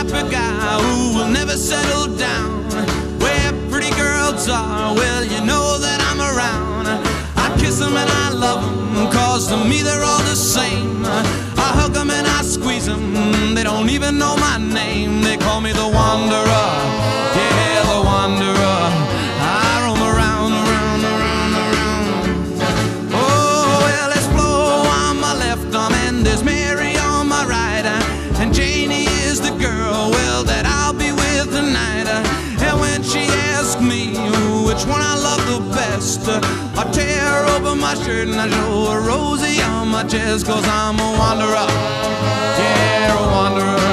type of guy who will never settle down. Where pretty girls are, well, you know that I'm around. I kiss them and I love them, cause to me they're all the same. I hug them and I squeeze them, they don't even know my name. They call me the Wanderer, yeah, the Wanderer. I roam around, around, around, around. Oh, well, there's Flo on my left arm and there's Mary on my right. And Janie is the girl, well, that I'll be with tonight. And when she asks me which one I love the best, I tear open my shirt and I show a Rosie on my chest. Cause I'm a wanderer, yeah, a wanderer.